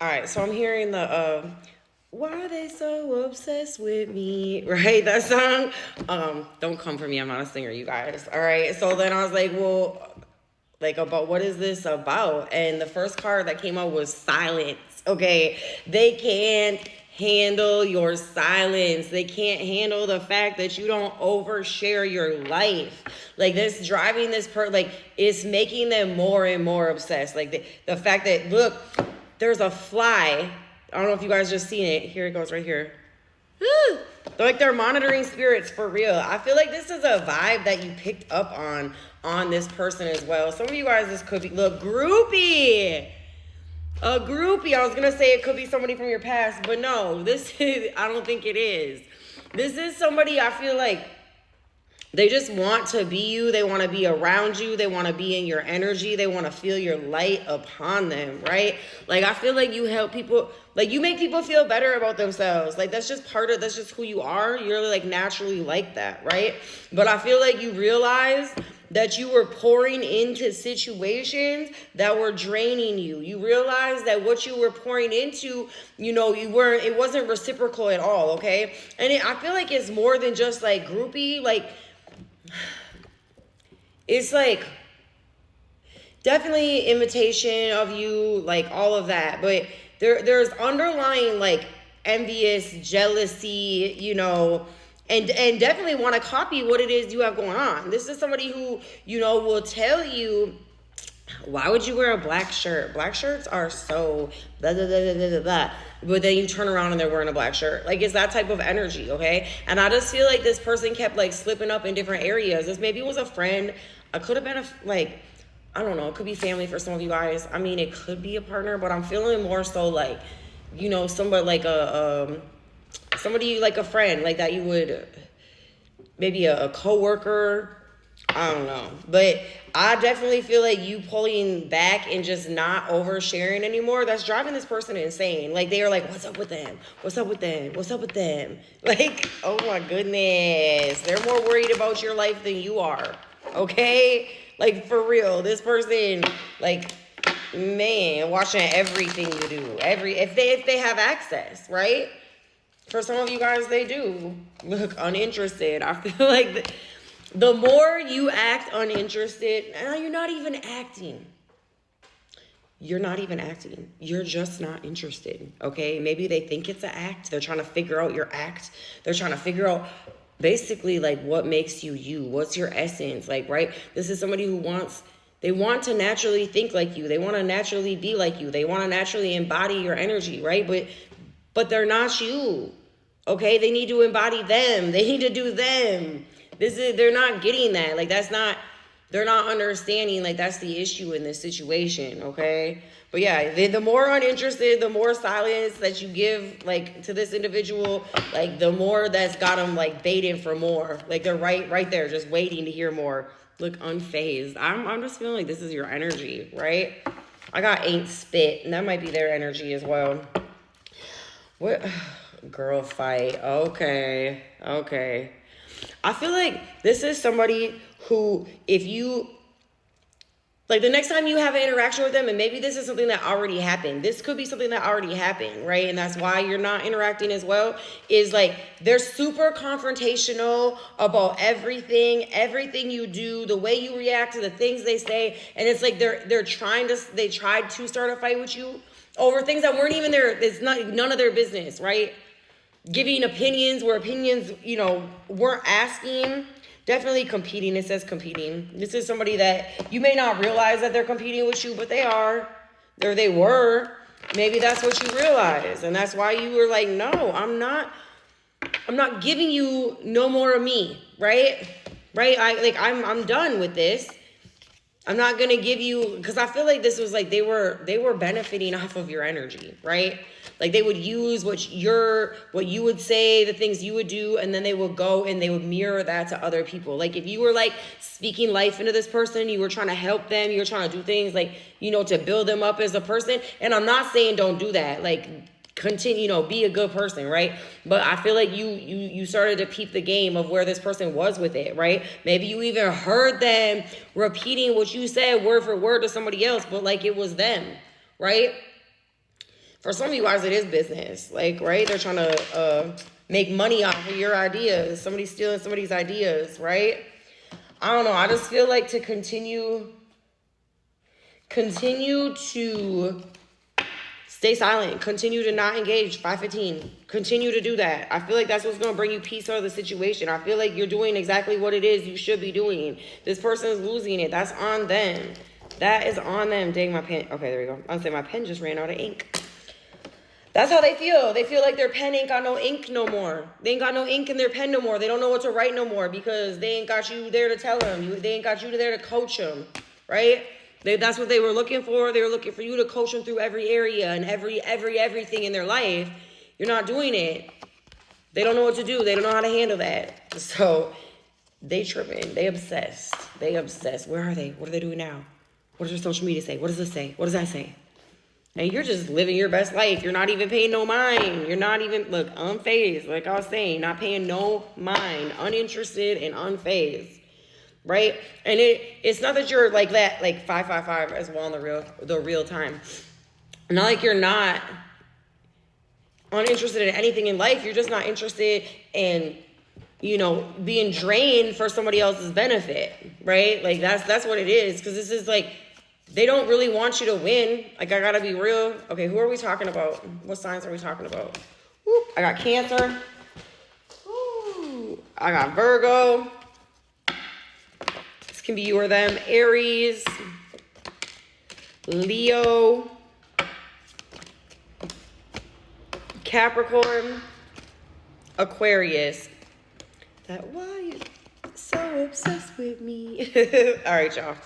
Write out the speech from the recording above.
All right, so I'm hearing the why are they so obsessed with me? Right? That song. Don't come for me. I'm not a singer, you guys. All right. So then I was like, well, like about what is this about? And the first card that came out was silence. Okay. They can't handle your silence. They can't handle the fact that you don't overshare your life. Like this driving this like it's making them more and more obsessed. Like the fact that look, there's a fly. I don't know if you guys just seen it. Here it goes right here. They're like they're monitoring spirits for real. I feel like this is a vibe that you picked up on this person as well. Some of you guys, this could be look groupie. A groupie. I was gonna say it could be somebody from your past, but no, this is I don't think it is. This is somebody I feel like they just want to be you. They want to be around you. They want to be in your energy. They want to feel your light upon them, right? Like, I feel like you help people, like, you make people feel better about themselves. Like, that's just who you are. You're, like, naturally like that, right? But I feel like you realize that you were pouring into situations that were draining you. You realize that what you were pouring into, it wasn't reciprocal at all, okay? And I feel like it's more than just, like, groupie, like, it's like definitely imitation of you, like all of that, but there's underlying like envious jealousy, and definitely want to copy what it is you have going on. This is somebody who will tell you, why would you wear a black shirt? Black shirts are so blah, blah, blah, blah, blah, blah. But then you turn around and they're wearing a black shirt. Like, it's that type of energy, okay? And I just feel like this person kept, like, slipping up in different areas. This maybe was a friend. It could have been, I don't know. It could be family for some of you guys. I mean, it could be a partner, but I'm feeling more so, like, somebody like somebody like a friend, like that you would, maybe a coworker. I don't know. But I definitely feel like you pulling back and just not oversharing anymore, that's driving this person insane. Like, they are like, what's up with them? What's up with them? What's up with them? Like, oh my goodness. They're more worried about your life than you are. Okay? Like, for real. This person, like, man, watching everything you do. If they have access, right? For some of you guys, they do. Look, uninterested. I feel like the more you act uninterested, and you're not even acting. You're not even acting. You're just not interested, okay? Maybe they think it's an act. They're trying to figure out your act. They're trying to figure out basically like what makes you you. What's your essence, like, right? This is somebody who they want to naturally think like you. They want to naturally be like you. They want to naturally embody your energy, right? But they're not you, okay? They need to embody them. They need to do them. They're not getting that. Like, they're not understanding, like, that's the issue in this situation, okay? But yeah, the more uninterested, the more silence that you give, like, to this individual, like, the more that's got them, like, baiting for more. Like, they're right there, just waiting to hear more. Look, unfazed. I'm just feeling like this is your energy, right? I got ain't spit, and that might be their energy as well. What? Girl fight. Okay. I feel like this is somebody who, if you, like, the next time you have an interaction with them, and maybe this is something that already happened. This could be something that already happened, right? And that's why you're not interacting as well, is like, they're super confrontational about everything you do, the way you react to the things they say. And it's like, they tried to start a fight with you over things that weren't even it's not none of their business, right? Giving opinions where opinions, weren't asking. Definitely competing. It says competing. This is somebody that you may not realize that they're competing with you, but they are. Or they were. Maybe that's what you realize. And that's why you were like, no, I'm not giving you no more of me, right? Right? I'm done with this. I'm not going to give you, because I feel like this was like they were benefiting off of your energy, right? Like, they would use what you would say, the things you would do, and then they would go and they would mirror that to other people. Like, if you were like speaking life into this person, you were trying to help them, you were trying to do things like, to build them up as a person. And I'm not saying don't do that. Like, continue, be a good person, right? But I feel like you started to peep the game of where this person was with it, right? Maybe you even heard them repeating what you said word for word to somebody else, but like it was them, right? For some of you guys, it is business. Like, right? They're trying to make money off of your ideas. Somebody's stealing somebody's ideas, right? I don't know. I just feel like to continue to stay silent. Continue to not engage. 515. Continue to do that. I feel like that's what's going to bring you peace out of the situation. I feel like you're doing exactly what it is you should be doing. This person is losing it. That's on them. That is on them. Dang, my pen. Okay, there we go. I was saying my pen just ran out of ink. That's how they feel. They feel like their pen ain't got no ink no more. They ain't got no ink in their pen no more. They don't know what to write no more because they ain't got you there to tell them. They ain't got you there to coach them, right? That's what they were looking for. They were looking for you to coach them through every area and everything in their life. You're not doing it. They don't know what to do. They don't know how to handle that. So they tripping. They obsessed. They obsessed. Where are they? What are they doing now? What does their social media say? What does this say? What does that say? And you're just living your best life. You're not even paying no mind. You're not even, look, unfazed. Like I was saying, not paying no mind. Uninterested and unfazed. Right? And it's not that you're like that, like 555 as well in the real time. Not like you're not uninterested in anything in life. You're just not interested in, you know, being drained for somebody else's benefit. Right? Like that's what it is. Because this is like, they don't really want you to win. Like, I gotta be real. Okay, who are we talking about? What signs are we talking about? Woo, I got Cancer. Ooh, I got Virgo. This can be you or them. Aries. Leo. Capricorn. Aquarius. That why you so obsessed with me. All right, y'all.